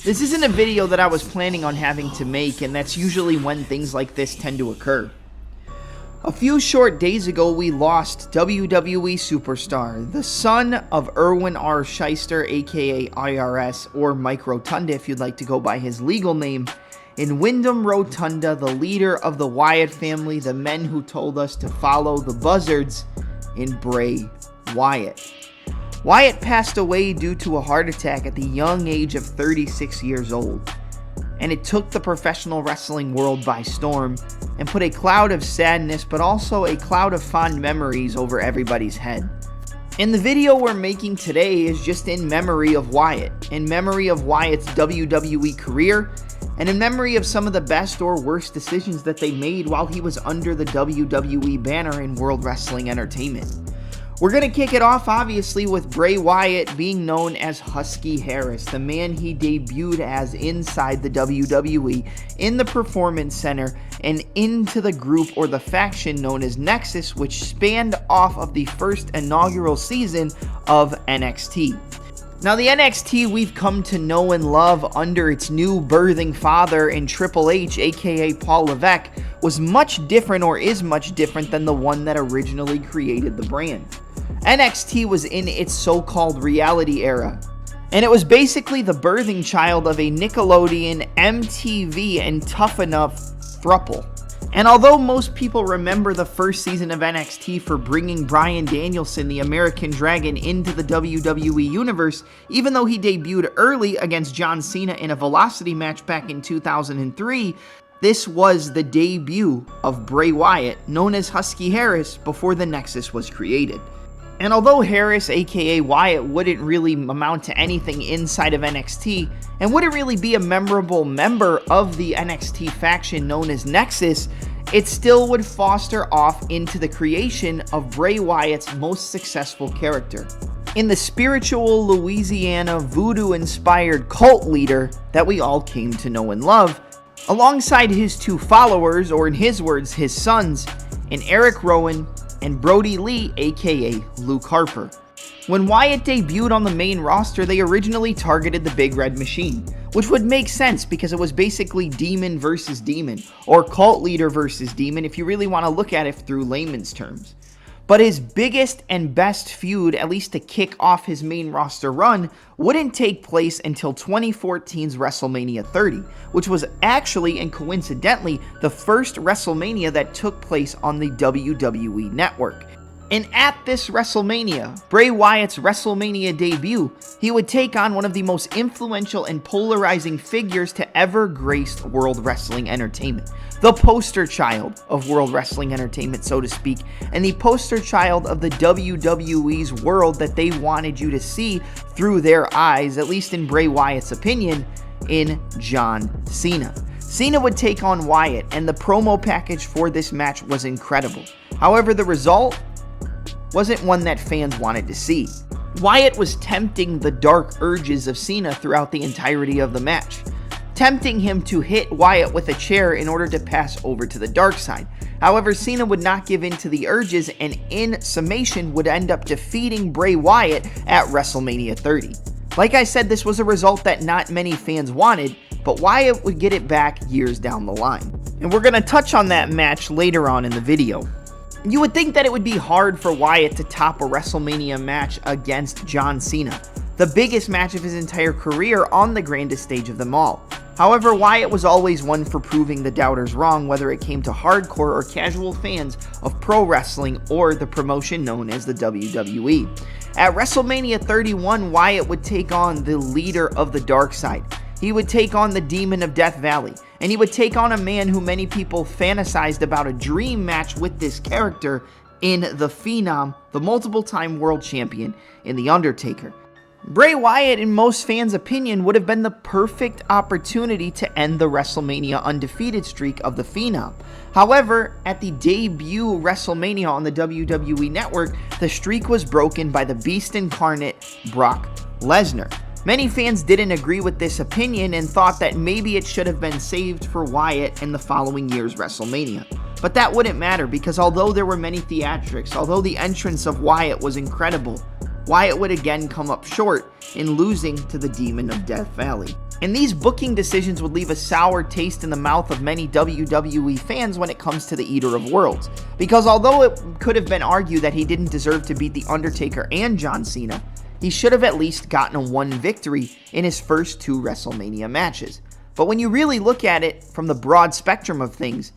This isn't a video that I was planning on having to make, and that's usually when things like this tend to occur. A few short days ago, we lost WWE superstar, the son of Erwin R. Shyster, aka IRS, or Mike Rotunda if you'd like to go by his legal name, in Windham Rotunda, the leader of the Wyatt family, the men who told us to follow the buzzards, in Bray Wyatt. Wyatt passed away due to a heart attack at the young age of 36 years old, and it took the professional wrestling world by storm and put a cloud of sadness but also a cloud of fond memories over everybody's head. And the video we're making today is just in memory of Wyatt, in memory of Wyatt's WWE career, and in memory of some of the best or worst decisions that they made while he was under the WWE banner in World Wrestling Entertainment. We're going to kick it off, obviously, with Bray Wyatt being known as Husky Harris, the man he debuted as inside the WWE in the Performance Center and into the group or the faction known as Nexus, which spanned off of the first inaugural season of NXT. Now, the NXT we've come to know and love under its new birthing father in Triple H, aka Paul Levesque, was much different or is much different than the one that originally created the brand. NXT was in its so-called reality era, and it was basically the birthing child of a Nickelodeon, MTV, and Tough Enough throuple. And although most people remember the first season of NXT for bringing Bryan Danielson, the American Dragon, into the WWE universe, even though he debuted early against John Cena in a Velocity match back in 2003, this was the debut of Bray Wyatt, known as Husky Harris, before the Nexus was created. And although Harris, aka Wyatt, wouldn't really amount to anything inside of NXT, and wouldn't really be a memorable member of the NXT faction known as Nexus, it still would foster off into the creation of Bray Wyatt's most successful character, in the spiritual Louisiana voodoo-inspired cult leader that we all came to know and love, alongside his two followers, or in his words, his sons, in Eric Rowan and Brody Lee, aka Luke Harper. When Wyatt debuted on the main roster, they originally targeted the Big Red Machine, which would make sense because it was basically demon versus demon, or cult leader versus demon if you really want to look at it through layman's terms. But his biggest and best feud, at least to kick off his main roster run, wouldn't take place until 2014's WrestleMania 30, which was actually and coincidentally the first WrestleMania that took place on the WWE Network. And at this WrestleMania, Bray Wyatt's WrestleMania debut, he would take on one of the most influential and polarizing figures to ever grace World Wrestling Entertainment. The poster child of World Wrestling Entertainment, so to speak, and the poster child of the WWE's world that they wanted you to see through their eyes, at least in Bray Wyatt's opinion, in John Cena. Cena would take on Wyatt, and the promo package for this match was incredible. However, the result wasn't one that fans wanted to see. Wyatt was tempting the dark urges of Cena throughout the entirety of the match, tempting him to hit Wyatt with a chair in order to pass over to the dark side. However, Cena would not give in to the urges, and in summation would end up defeating Bray Wyatt at WrestleMania 30. Like I said, this was a result that not many fans wanted, but Wyatt would get it back years down the line. And we're going to touch on that match later on in the video. You would think that it would be hard for Wyatt to top a WrestleMania match against John Cena, the biggest match of his entire career on the grandest stage of them all. However, Wyatt was always one for proving the doubters wrong, whether it came to hardcore or casual fans of pro wrestling or the promotion known as the WWE. At WrestleMania 31, Wyatt would take on the leader of the dark side. He would take on the Demon of Death Valley, and he would take on a man who many people fantasized about a dream match with this character in the Phenom, the multiple-time world champion, in The Undertaker. Bray Wyatt, in most fans' opinion, would have been the perfect opportunity to end the WrestleMania undefeated streak of the Phenom. However, at the debut WrestleMania on the WWE Network, the streak was broken by the Beast Incarnate, Brock Lesnar. Many fans didn't agree with this opinion and thought that maybe it should have been saved for Wyatt in the following year's WrestleMania. But that wouldn't matter because although there were many theatrics, although the entrance of Wyatt was incredible, Wyatt would again come up short in losing to the Demon of Death Valley. And these booking decisions would leave a sour taste in the mouth of many WWE fans when it comes to the Eater of Worlds. Because although it could have been argued that he didn't deserve to beat The Undertaker and John Cena, he should have at least gotten one victory in his first 2 WrestleMania matches. But when you really look at it from the broad spectrum of things,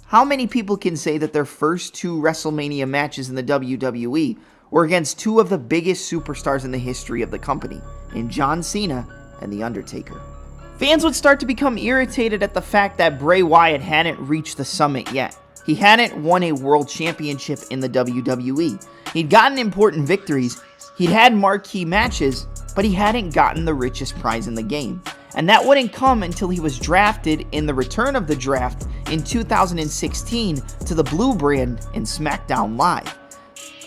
how many people can say that their first 2 WrestleMania matches in the WWE were against 2 of the biggest superstars in the history of the company, in John Cena and The Undertaker? Fans would start to become irritated at the fact that Bray Wyatt hadn't reached the summit yet. He hadn't won a world championship in the WWE. He'd gotten important victories, he'd had marquee matches, but he hadn't gotten the richest prize in the game. And that wouldn't come until he was drafted in the return of the draft in 2016 to the Blue brand in SmackDown Live.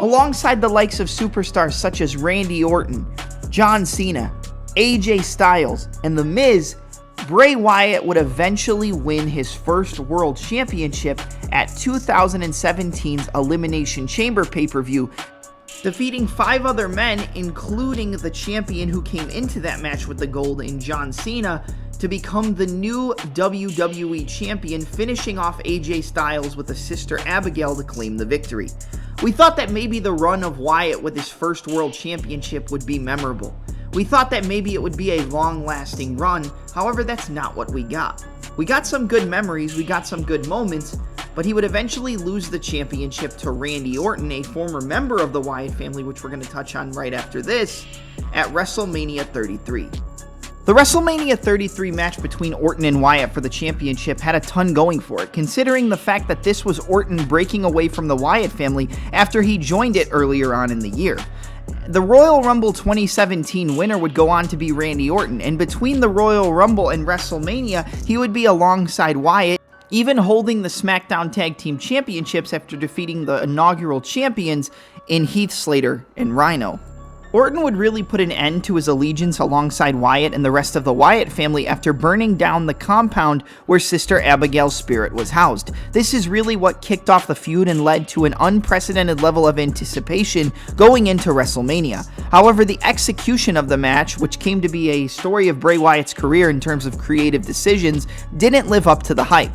Alongside the likes of superstars such as Randy Orton, John Cena, AJ Styles, and The Miz, Bray Wyatt would eventually win his first world championship at 2017's Elimination Chamber pay-per-view, defeating 5 other men, including the champion who came into that match with the gold in John Cena, to become the new WWE champion, finishing off AJ Styles with his sister Abigail to claim the victory. We thought that maybe the run of Wyatt with his first world championship would be memorable. We thought that maybe it would be a long-lasting run, however, that's not what we got. We got some good memories, we got some good moments, but he would eventually lose the championship to Randy Orton, a former member of the Wyatt family, which we're going to touch on right after this, at WrestleMania 33. The WrestleMania 33 match between Orton and Wyatt for the championship had a ton going for it, considering the fact that this was Orton breaking away from the Wyatt family after he joined it earlier on in the year. The Royal Rumble 2017 winner would go on to be Randy Orton, and between the Royal Rumble and WrestleMania, he would be alongside Wyatt, even holding the SmackDown Tag Team Championships after defeating the inaugural champions in Heath Slater and Rhino. Orton would really put an end to his allegiance alongside Wyatt and the rest of the Wyatt family after burning down the compound where Sister Abigail's spirit was housed. This is really what kicked off the feud and led to an unprecedented level of anticipation going into WrestleMania. However, the execution of the match, which came to be a story of Bray Wyatt's career in terms of creative decisions, didn't live up to the hype.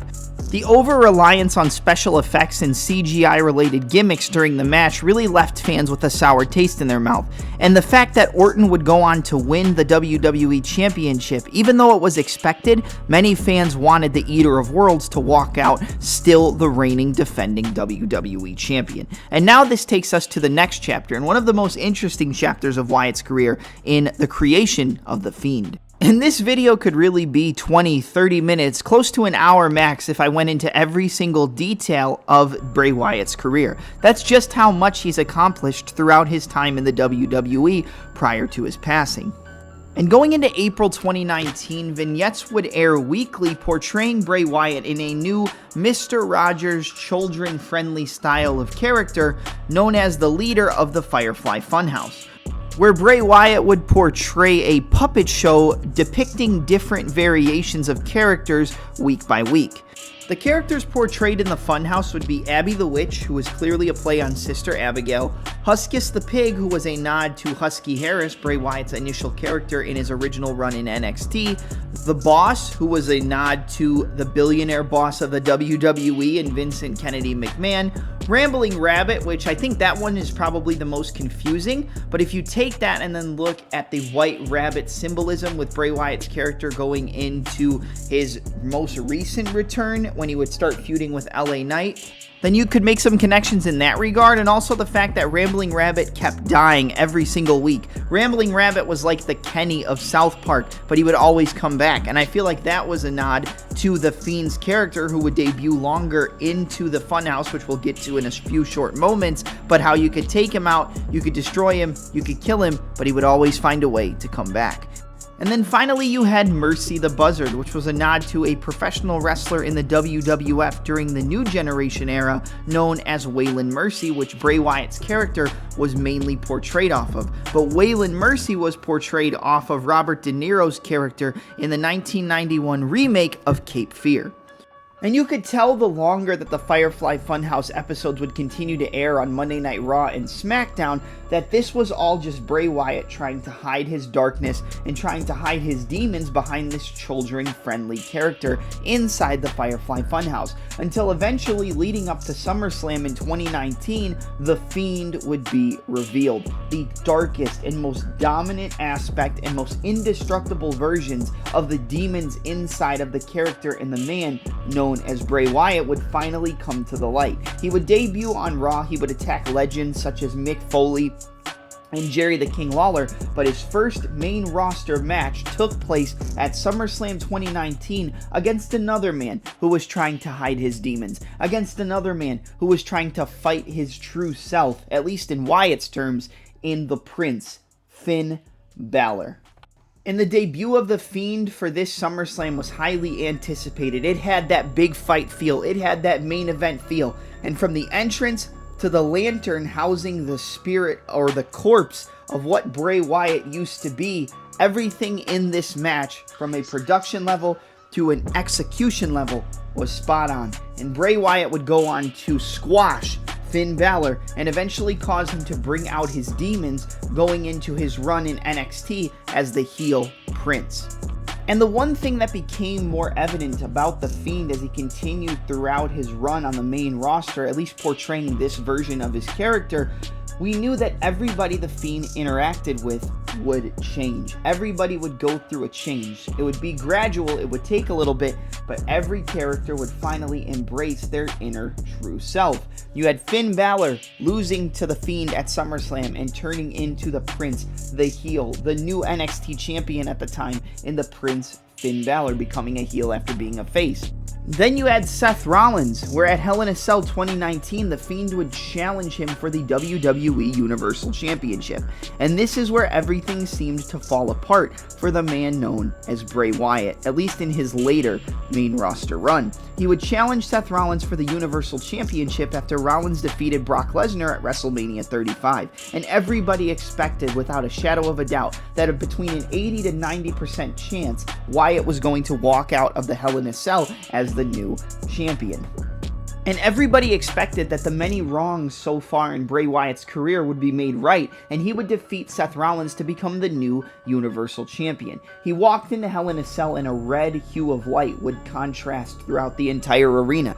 The over-reliance on special effects and CGI-related gimmicks during the match really left fans with a sour taste in their mouth, and the fact that Orton would go on to win the WWE Championship, even though it was expected, many fans wanted the Eater of Worlds to walk out still the reigning defending WWE Champion. And now this takes us to the next chapter, and one of the most interesting chapters of Wyatt's career in the creation of The Fiend. And this video could really be 20, 30 minutes, close to an hour max if I went into every single detail of Bray Wyatt's career. That's just how much he's accomplished throughout his time in the WWE prior to his passing. And going into April 2019, vignettes would air weekly portraying Bray Wyatt in a new Mr. Rogers children-friendly style of character known as the leader of the Firefly Funhouse, where Bray Wyatt would portray a puppet show depicting different variations of characters week by week. The characters portrayed in the Funhouse would be Abby the Witch, who was clearly a play on Sister Abigail, Huskus the Pig, who was a nod to Husky Harris, Bray Wyatt's initial character in his original run in NXT, The Boss, who was a nod to the billionaire boss of the WWE and Vincent Kennedy McMahon, Rambling Rabbit, which I think that one is probably the most confusing, but if you take that and then look at the white rabbit symbolism with Bray Wyatt's character going into his most recent return when he would start feuding with LA Knight, then you could make some connections in that regard, and also the fact that Rambling Rabbit kept dying every single week. Rambling Rabbit was like the Kenny of South Park, but he would always come back, and I feel like that was a nod to the Fiend's character, who would debut longer into the Funhouse, which we'll get to in a few short moments, but how you could take him out, you could destroy him, you could kill him, but he would always find a way to come back. And then finally you had Mercy the Buzzard, which was a nod to a professional wrestler in the WWF during the New Generation era known as Waylon Mercy, which Bray Wyatt's character was mainly portrayed off of. But Waylon Mercy was portrayed off of Robert De Niro's character in the 1991 remake of Cape Fear. And you could tell the longer that the Firefly Funhouse episodes would continue to air on Monday Night Raw and SmackDown that this was all just Bray Wyatt trying to hide his darkness and trying to hide his demons behind this children-friendly character inside the Firefly Funhouse, until eventually, leading up to SummerSlam in 2019, The Fiend would be revealed. The darkest and most dominant aspect and most indestructible versions of the demons inside of the character and the man known as Bray Wyatt would finally come to the light. He would debut on Raw, he would attack legends such as Mick Foley and Jerry the King Lawler, but his first main roster match took place at SummerSlam 2019 against another man who was trying to hide his demons, against another man who was trying to fight his true self, at least in Wyatt's terms, in the Prince, Finn Balor. And the debut of The Fiend for this SummerSlam was highly anticipated. It had that big fight feel, it had that main event feel, and from the entrance to the lantern housing the spirit or the corpse of what Bray Wyatt used to be, everything in this match, from a production level to an execution level, was spot on. And Bray Wyatt would go on to squash Finn Balor and eventually cause him to bring out his demons going into his run in NXT as the heel Prince. And the one thing that became more evident about The Fiend as he continued throughout his run on the main roster, at least portraying this version of his character, we knew that everybody The Fiend interacted with would change. Everybody would go through a change. It would be gradual, it would take a little bit, but every character would finally embrace their inner true self. You had Finn Balor losing to The Fiend at SummerSlam and turning into the Prince, the heel, the new NXT champion at the time, in the Prince Finn Balor becoming a heel after being a face. Then you had Seth Rollins, where at Hell in a Cell 2019, The Fiend would challenge him for the WWE Universal Championship. And this is where everything seemed to fall apart for the man known as Bray Wyatt, at least in his later main roster run. He would challenge Seth Rollins for the Universal Championship after Rollins defeated Brock Lesnar at WrestleMania 35. And everybody expected, without a shadow of a doubt, that between an 80 to 90% chance, Wyatt was going to walk out of the Hell in a Cell as the new champion. And everybody expected that the many wrongs so far in Bray Wyatt's career would be made right, and he would defeat Seth Rollins to become the new Universal Champion. He walked into Hell in a Cell and a red hue of light would contrast throughout the entire arena,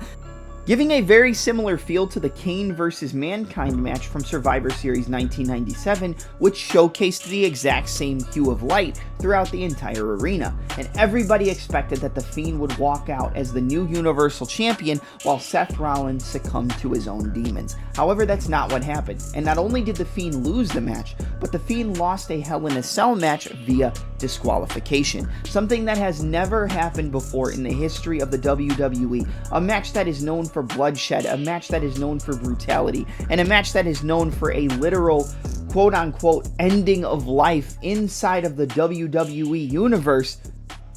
giving a very similar feel to the Kane vs. Mankind match from Survivor Series 1997, which showcased the exact same hue of light throughout the entire arena. And everybody expected that The Fiend would walk out as the new Universal Champion while Seth Rollins succumbed to his own demons. However, that's not what happened. And not only did The Fiend lose the match, but The Fiend lost a Hell in a Cell match via disqualification. Something that has never happened before in the history of the WWE. A match that is known for bloodshed, a match that is known for brutality, and a match that is known for a literal quote-unquote ending of life inside of the WWE universe,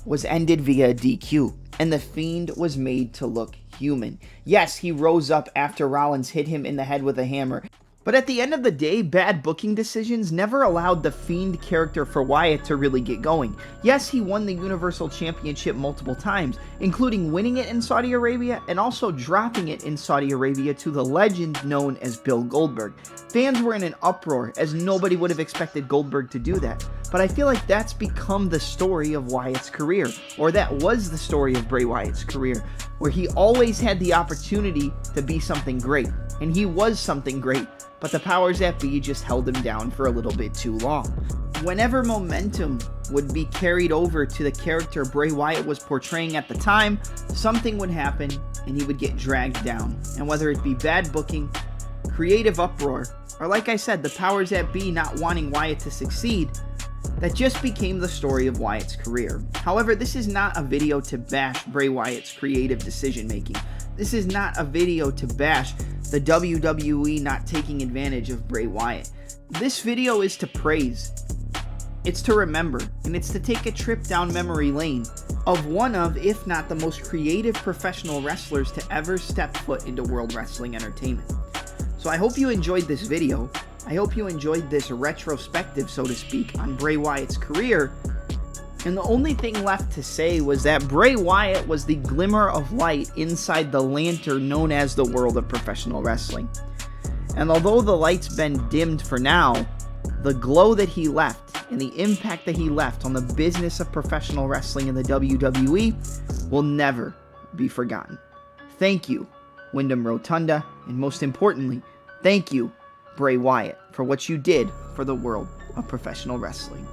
was ended via DQ, and The Fiend was made to look human. Yes, he rose up after Rollins hit him in the head with a hammer, but at the end of the day, bad booking decisions never allowed the Fiend character for Wyatt to really get going. Yes, he won the Universal Championship multiple times, including winning it in Saudi Arabia and also dropping it in Saudi Arabia to the legend known as Bill Goldberg. Fans were in an uproar, as nobody would have expected Goldberg to do that. But I feel like that's become the story of Wyatt's career, or that was the story of Bray Wyatt's career, where he always had the opportunity to be something great, and he was something great, but the powers that be just held him down for a little bit too long. Whenever momentum would be carried over to the character Bray Wyatt was portraying at the time, something would happen and he would get dragged down. And whether it be bad booking, creative uproar, or like I said, the powers that be not wanting Wyatt to succeed, that just became the story of Wyatt's career. However, this is not a video to bash Bray Wyatt's creative decision making. This is not a video to bash the WWE not taking advantage of Bray Wyatt. This video is to praise, it's to remember, and it's to take a trip down memory lane of one of, if not the most creative professional wrestlers to ever step foot into World Wrestling Entertainment. So I hope you enjoyed this video. I hope you enjoyed this retrospective, so to speak, on Bray Wyatt's career. And the only thing left to say was that Bray Wyatt was the glimmer of light inside the lantern known as the world of professional wrestling. And although the light's been dimmed for now, the glow that he left and the impact that he left on the business of professional wrestling in the WWE will never be forgotten. Thank you, Windham Rotunda, and most importantly, thank you, Bray Wyatt, for what you did for the world of professional wrestling.